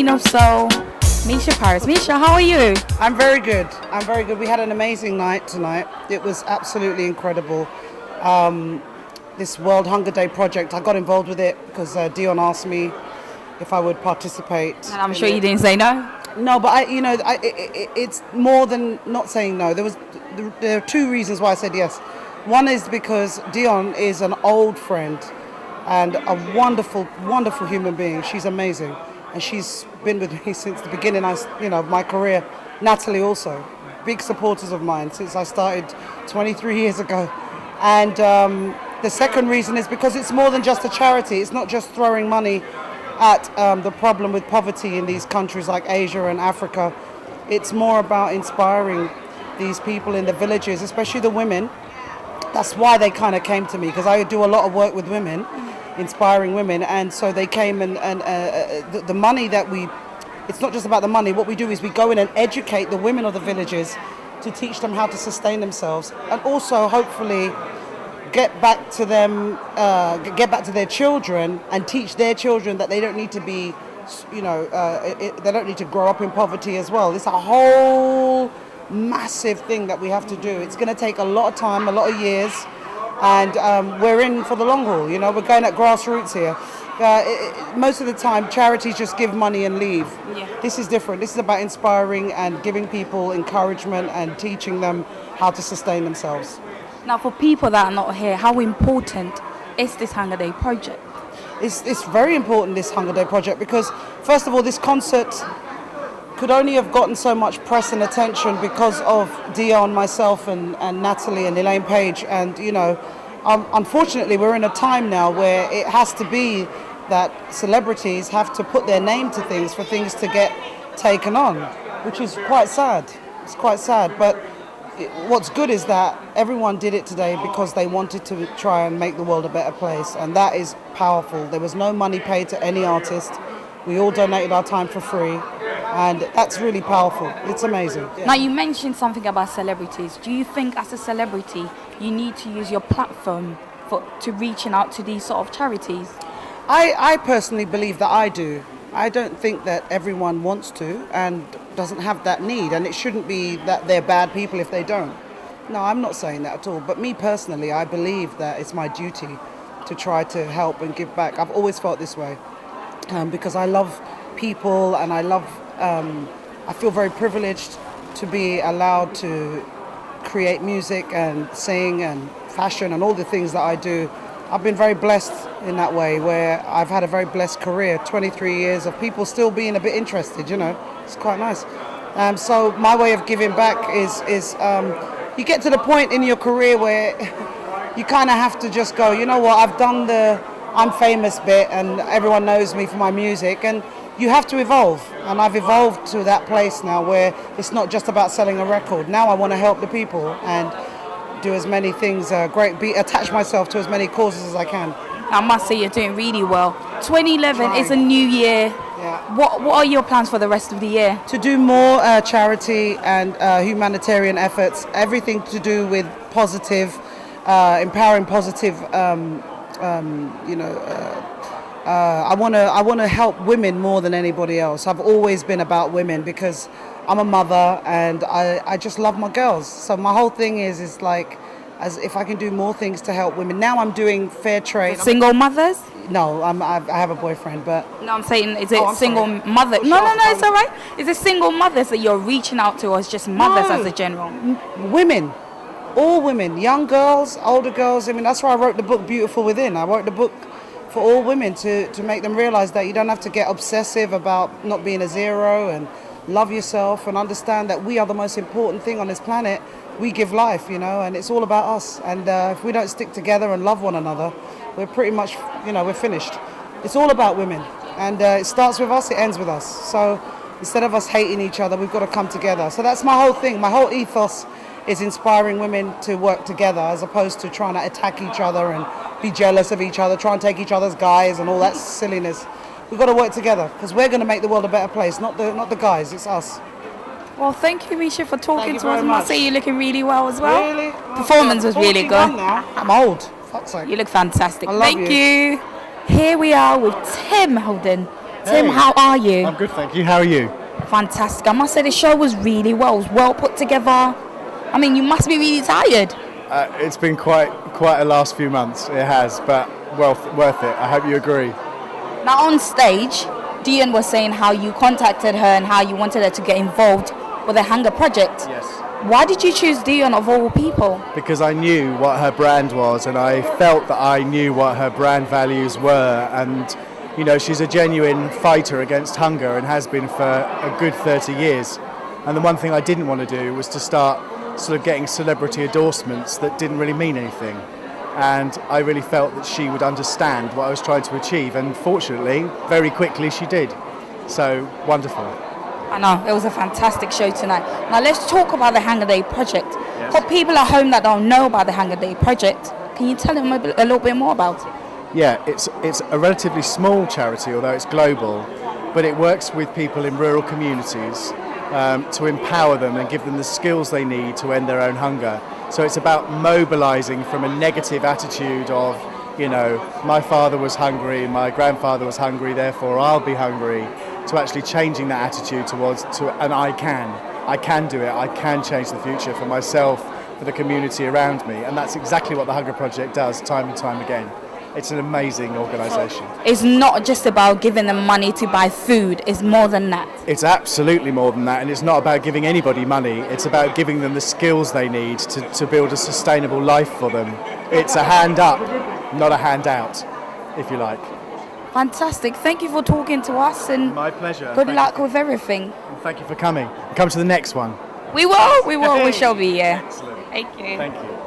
Queen of Soul, Misha Paris. Misha, how are you? I'm very good. I'm very good. We had an amazing night tonight. It was absolutely incredible. This World Hunger Day project, I got involved with it because Dion asked me if I would participate. And I'm sure you didn't say no. No, but it's more than not saying no. There are two reasons why I said yes. One is because Dion is an old friend and a wonderful, wonderful human being. She's amazing, and she's been with me since the beginning. Of my career. Natalie also, big supporters of mine since I started 23 years ago. And the second reason is because it's more than just a charity. It's not just throwing money at the problem with poverty in these countries like Asia and Africa. It's more about inspiring these people in the villages, especially the women. That's why they kind of came to me, because I do a lot of work with women, inspiring women, and so they came and the money that it's not just about the money. What we do is we go in and educate the women of the villages to teach them how to sustain themselves, and also hopefully get back to their children and teach their children that they don't need to be, they don't need to grow up in poverty as well. It's a whole massive thing that we have to do. It's going to take a lot of time, a lot of years, and we're in for the long haul. We're going at grassroots here. Most of the time, charities just give money and leave. Yeah. This is different. This is about inspiring and giving people encouragement and teaching them how to sustain themselves. Now, for people that are not here, how important is this Hunger Day project? It's very important, this Hunger Day project, because first of all, this concert could only have gotten so much press and attention because of Dion, myself, and Natalie and Elaine Page. And unfortunately, we're in a time now where it has to be that celebrities have to put their name to things for things to get taken on, which is quite sad. It's quite sad, but what's good is that everyone did it today because they wanted to try and make the world a better place, and that is powerful. There was no money paid to any artist. We all donated our time for free, and that's really powerful. It's amazing. Yeah. Now, you mentioned something about celebrities. Do you think as a celebrity you need to use your platform to reaching out to these sort of charities? I personally believe that I do. I don't think that everyone wants to and doesn't have that need, and it shouldn't be that they're bad people if they don't. No, I'm not saying that at all, but me personally, I believe that it's my duty to try to help and give back. I've always felt this way because I love people, and I feel very privileged to be allowed to create music and sing and fashion and all the things that I do. I've been very blessed in that way, where I've had a very blessed career, 23 years of people still being a bit interested, It's quite nice. So my way of giving back is you get to the point in your career where you kind of have to just go, you know what, I've done the I'm famous bit and everyone knows me for my music, and you have to evolve. And I've evolved to that place now where it's not just about selling a record. Now I want to help the people and do as many things, attach myself to as many causes as I can. I must say you're doing really well. 2011 Trying. is a new year. Yeah. What are your plans for the rest of the year? To do more charity and humanitarian efforts, everything to do with positive, empowering positive, I want to help women more than anybody else. I've always been about women because I'm a mother and I just love my girls. So my whole thing is like, as if I can do more things to help women. Now I'm doing fair trade. Single mothers? No, I have a boyfriend, but... No, I'm saying, is it single sorry. mothers? No, it's all right. Is it single mothers that you're reaching out to, or is just mothers as a general? Women. All women. Young girls, older girls. I mean, that's why I wrote the book Beautiful Within. I wrote the book for all women to make them realize that you don't have to get obsessive about not being a zero, and love yourself and understand that we are the most important thing on this planet. We give life, and it's all about us. And if we don't stick together and love one another, we're pretty much, we're finished. It's all about women. And it starts with us, it ends with us. So instead of us hating each other, we've got to come together. So that's my whole thing. My whole ethos is inspiring women to work together as opposed to trying to attack each other and be jealous of each other, try and take each other's guys and all that silliness. We've got to work together because we're going to make the world a better place, not the guys, it's us. Well, thank you, Misha, for talking to us. I much. must say you're looking really well as well. Really? Performance was really good. Now. I'm old. Fuck's sake. You look fantastic. I love Thank you. Here we are with Tim Holden. Tim, Hey. how are you? I'm good, thank you. How are you? Fantastic. I must say the show was really well. It was well put together. I mean, you must be really tired. It's been quite a last few months. It has, but worth it. I hope you agree. Now on stage, Dion was saying how you contacted her and how you wanted her to get involved with the Hunger Project. Yes. Why did you choose Dion of all people? Because I knew what her brand was, and I felt that I knew what her brand values were, and you know, she's a genuine fighter against hunger and has been for a good 30 years. And the one thing I didn't want to do was to start sort of getting celebrity endorsements that didn't really mean anything. And I really felt that she would understand what I was trying to achieve, and fortunately, very quickly she did. So, wonderful. I know, it was a fantastic show tonight. Now let's talk about the Hunger Day Project. Yes. For people at home that don't know about the Hunger Day Project, can you tell them a little bit more about it? Yeah, it's a relatively small charity, although it's global, but it works with people in rural communities to empower them and give them the skills they need to end their own hunger. So it's about mobilising from a negative attitude of, you know, my father was hungry, my grandfather was hungry, therefore I'll be hungry, to actually changing that attitude and I can do it, I can change the future for myself, for the community around me, and that's exactly what the Hunger Project does time and time again. It's an amazing organisation. It's not just about giving them money to buy food, it's more than that. It's absolutely more than that, and it's not about giving anybody money, it's about giving them the skills they need to build a sustainable life for them. It's a hand up, not a hand out, if you like. Fantastic. Thank you for talking to us and My pleasure. good luck with everything. Thank you for coming. Come to the next one. We will, we shall be, yeah. Excellent. Thank you. Thank you.